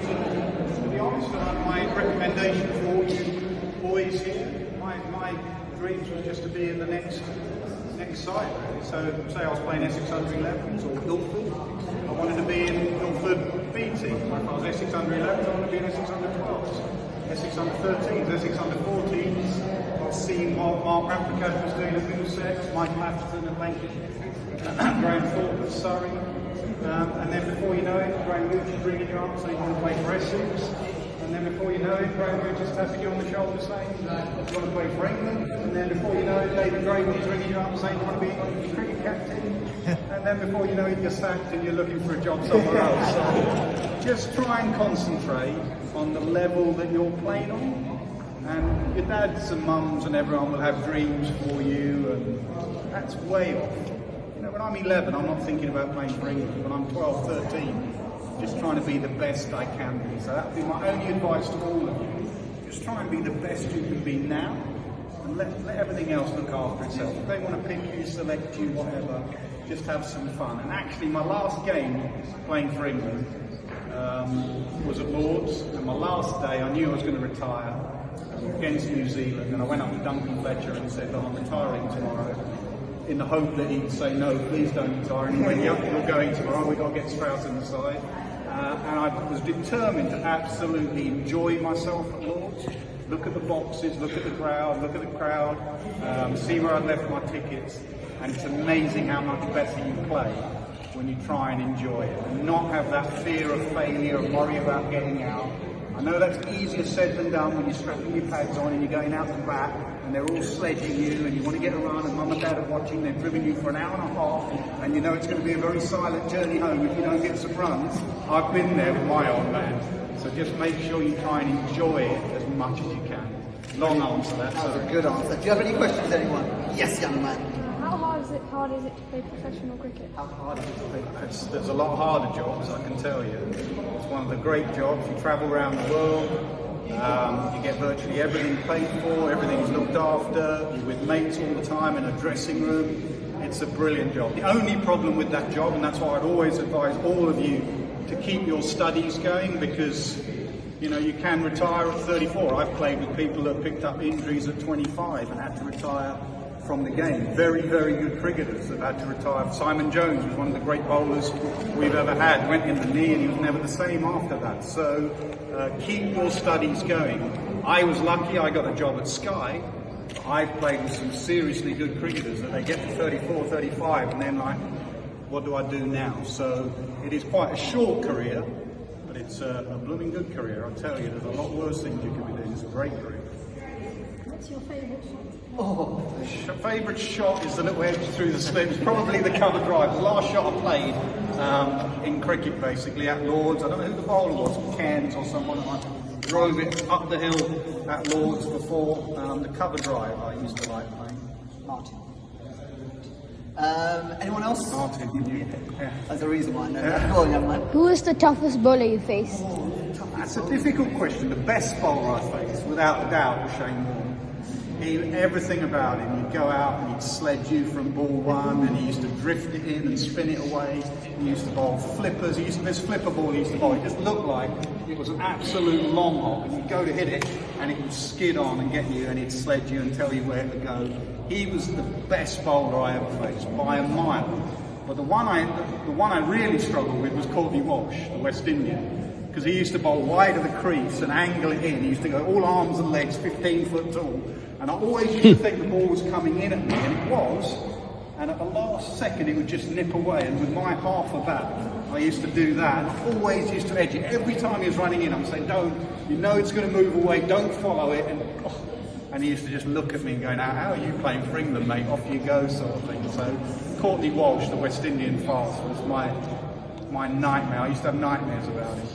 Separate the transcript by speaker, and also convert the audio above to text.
Speaker 1: To be honest, my recommendation for all you boys here, my dreams was just to be in the next side, really. So, say I was playing Essex under 11s or Ilford, I wanted to be in Ilford B team. If I was Essex under 11s, I wanted to be in Essex under 12s, Essex under 13s, Essex under 14s. I've seen what Mark Rapplicat was doing at Middlesex, Mike Lafferton at Lancashire, Graham Thorpe at Surrey. And then before you know it, Graham Luch bringing you up saying you want to play for Essex. And then before you know it, Graham Luch is tapping you on the shoulder saying you want to play for England. And then before you know it, David Graham is ringing you up saying you want to be cricket captain. And then before you know it, you're sacked and you're looking for a job somewhere else. So just try and concentrate on the level that you're playing on. And your dads and mums and everyone will have dreams for you, and that's way off. You know, when I'm 11, I'm not thinking about playing for England. When I'm 12, 13, just trying to be the best I can be. So that would be my only advice to all of you. Just try and be the best you can be now, and let everything else look after itself. If they want to pick you, select you, whatever, just have some fun. And actually, my last game playing for England was at Lords, and my last day, I knew I was going to retire against New Zealand, and I went up to Duncan Fletcher and said, "I'm retiring tomorrow," in the hope that he'd say, "No, please don't retire." And he went, "Yep, you're going tomorrow, we've got to get Strauss in the side." And I was determined to absolutely enjoy myself at Lords. Look at the boxes, look at the crowd, see where I'd left my tickets, and it's amazing how much better you play when you try and enjoy it, and not have that fear of failure and worry about getting out. I know that's easier said than done when you're strapping your pads on and you're going out the back and they're all sledging you and you want to get a run and mum and dad are watching, they've driven you for an hour and a half and you know it's going to be a very silent journey home if you don't get some runs. I've been there with my old man. So just make sure you try and enjoy it as much as you can. Long answer that.
Speaker 2: That was a good answer. Do you have any questions, anyone? Yes, young man.
Speaker 3: How hard is it to play professional cricket?
Speaker 2: How hard is it to play?
Speaker 1: There's a lot harder jobs, I can tell you. It's one of the great jobs. You travel around the world, you get virtually everything paid for, everything's looked after, you're with mates all the time in a dressing room. It's a brilliant job. The only problem with that job, and that's why I'd always advise all of you to keep your studies going, because you know, you can retire at 34. I've played with people that picked up injuries at 25 and had to retire from the game. Very, very good cricketers that had to retire. Simon Jones was one of the great bowlers we've ever had. Went in the knee and he was never the same after that. So keep your studies going. I was lucky, I got a job at Sky. I've played with some seriously good cricketers that they get to 34, 35 and then like, what do I do now? So it is quite a short career, but it's a blooming good career. I tell you, there's a lot worse things you could be doing. It's a great career.
Speaker 3: What's your favourite shot?
Speaker 1: Oh, favourite shot is the little edge through the slips, probably the cover drive. The last shot I played in cricket, basically, at Lords. I don't know who the bowler was, Cairns or someone. I drove it up the hill at Lords before. The cover drive I used to like playing.
Speaker 2: Martin. Anyone else?
Speaker 1: Martin, yeah.
Speaker 2: There's a reason why I know that. Go on, young man.
Speaker 3: Who is the toughest bowler you faced?
Speaker 1: That's a difficult question. The best bowler I faced, without a doubt, was Shane Warne. Everything about him, he'd go out and he'd sledge you from ball one, and he used to drift it in and spin it away. He used to bowl flippers. This flipper ball he used to bowl, it just looked like it was an absolute long hop, and you'd go to hit it and it would skid on and get you, and he'd sledge you and tell you where to go. He was the best bowler I ever faced by a mile. But the one I really struggled with was Courtney Walsh, the West Indian, because he used to bowl wide of the crease and angle it in. He used to go all arms and legs, 15 foot tall. And I always used to think the ball was coming in at me, and it was. And at the last second, it would just nip away. And with my half a bat, I used to do that. And I always used to edge it. Every time he was running in, I'm saying, "Don't, you know it's going to move away, don't follow it." And he used to just look at me and go, "Now, how are you playing for England, mate? Off you go," sort of thing. So Courtney Walsh, the West Indian fast, was my nightmare. I used to have nightmares about him.